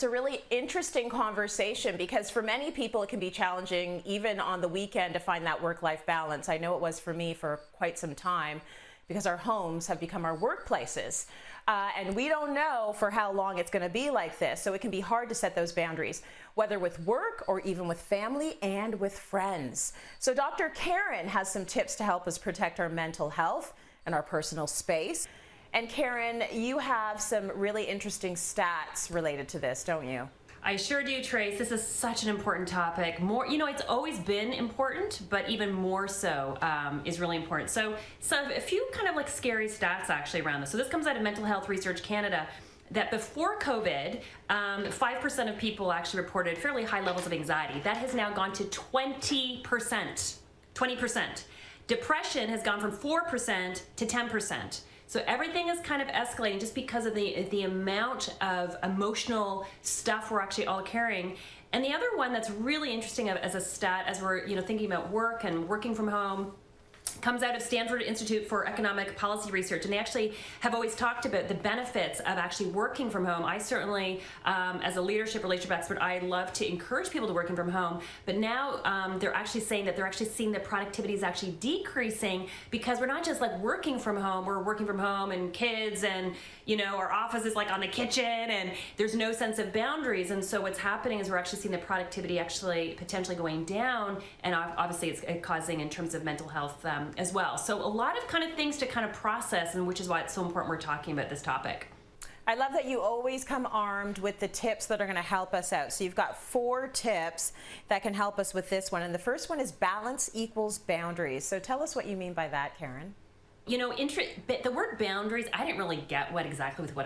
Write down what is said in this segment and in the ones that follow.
It's a really interesting conversation because for many people it can be challenging even on the weekend to find that work-life balance. I know it was for me for quite some time because our homes have become our workplaces. And we don't know for how long it's going to be like this. So it can be hard to set those boundaries, whether with work or even with family and with friends. So Dr. Karen has some tips to help us protect our mental health and our personal space. And Karen, you have some really interesting stats related to this, don't you? I sure do, Trace. This is such an important topic. More, it's always been important, but even more so is really important. So a few kind of like scary stats actually around this. So this comes out of Mental Health Research Canada, that before COVID, 5% of people actually reported fairly high levels of anxiety. That has now gone to 20%. 20%. Depression has gone from 4% to 10%. So everything is kind of escalating just because of the amount of emotional stuff we're actually all carrying. And the other one that's really interesting as a stat, as we're thinking about work and working from home, comes out of Stanford Institute for Economic Policy Research, and they actually have always talked about the benefits of actually working from home. I certainly, as a leadership relationship expert, I love to encourage people to working from home, but now they're actually saying that they're actually seeing that productivity is actually decreasing because we're not just like working from home, we're working from home and kids and our office is like on the kitchen and there's no sense of boundaries. And so what's happening is we're actually seeing the productivity actually potentially going down, and obviously it's causing in terms of mental health as well. So a lot of kind of things to kind of process, and which is why it's so important we're talking about this topic. I love that you always come armed with the tips that are going to help us out. So you've got 4 tips that can help us with this one. And the first one is balance equals boundaries. So tell us what you mean by that, Karen. The word boundaries, I didn't really get what it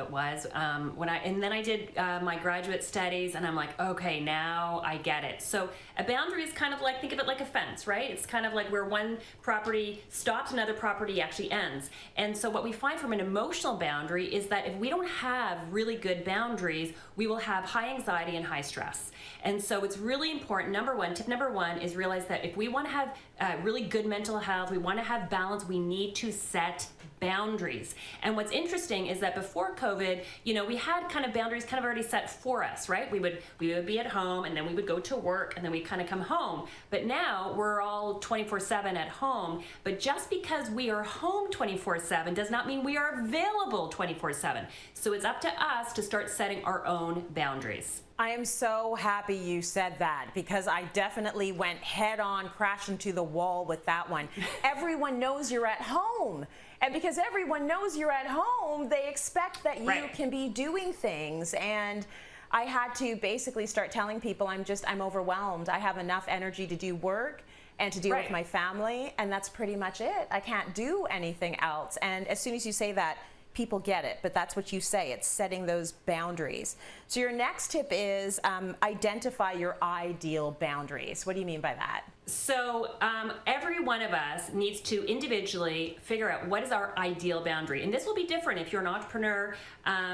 was and then I did my graduate studies, and I'm like, okay, now I get it. So a boundary is kind of like, think of it like a fence, right? It's kind of like where one property stops, another property actually ends. And so what we find from an emotional boundary is that if we don't have really good boundaries, we will have high anxiety and high stress. And so it's really important. Tip number one is realize that if we want to have really good mental health, we want to have balance, we need to set boundaries. And what's interesting is that before COVID, we had kind of boundaries kind of already set for us, right? We would be at home, and then we would go to work, and then we kind of come home. But now we're all 24/7 at home. But just because we are home 24/7 does not mean we are available 24/7. So it's up to us to start setting our own boundaries. I am so happy you said that because I definitely went head on, crashed into the wall with that one. Everyone knows you're at home. And because everyone knows you're at home, they expect that you can be doing things. And I had to basically start telling people I'm overwhelmed. I have enough energy to do work and to deal with my family, and that's pretty much it. I can't do anything else. And as soon as you say that, people get it, but that's what you say. It's setting those boundaries. So your next tip is identify your ideal boundaries. What do you mean by that? So every one of us needs to individually figure out what is our ideal boundary. And this will be different if you're an entrepreneur,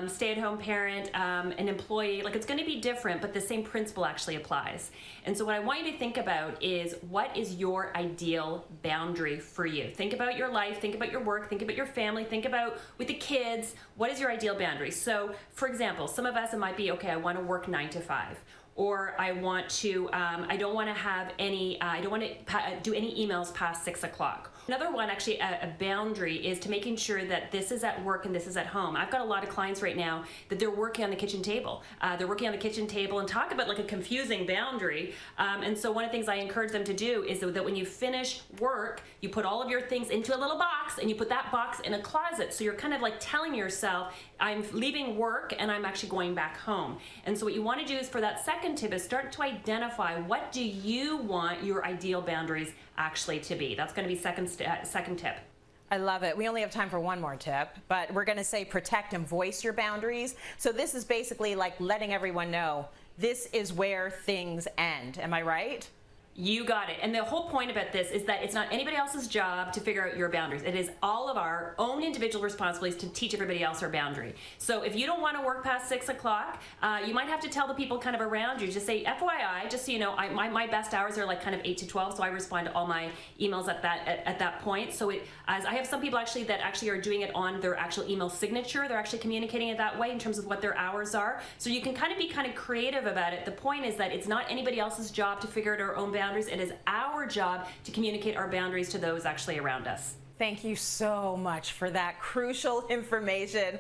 stay-at-home parent, an employee. Like, it's going to be different, but the same principle actually applies. And so what I want you to think about is, what is your ideal boundary for you? Think about your life, think about your work, think about your family, think about with the kids, what is your ideal boundary? So for example, some of us, it might be, okay, I want to work 9 to 5. Or I want to, I don't want to have any, I don't want to do any emails past 6 o'clock. Another one, actually, a boundary is to making sure that this is at work and this is at home. I've got a lot of clients right now that they're working on the kitchen table. They're working on the kitchen table, and talk about like a confusing boundary. And so one of the things I encourage them to do is that when you finish work, you put all of your things into a little box, and you put that box in a closet. So you're kind of like telling yourself, I'm leaving work and I'm actually going back home. And so what you want to do is, for that second tip, is start to identify, what do you want your ideal boundaries actually to be. That's going to be second tip. I love it. We only have time for one more tip, but we're going to say protect and voice your boundaries. So this is basically like letting everyone know this is where things end. Am I right? You got it. And the whole point about this is that it's not anybody else's job to figure out your boundaries. It is all of our own individual responsibilities to teach everybody else our boundary. So if you don't want to work past 6 o'clock, you might have to tell the people kind of around you, just say, FYI, just so you know, my best hours are like kind of 8 to 12, so I respond to all my emails at that point. So as I have some people actually that actually are doing it on their actual email signature, they're actually communicating it that way in terms of what their hours are. So you can kind of be kind of creative about it. The point is that it's not anybody else's job to figure out our own boundaries. It is our job to communicate our boundaries to those actually around us. Thank you so much for that crucial information.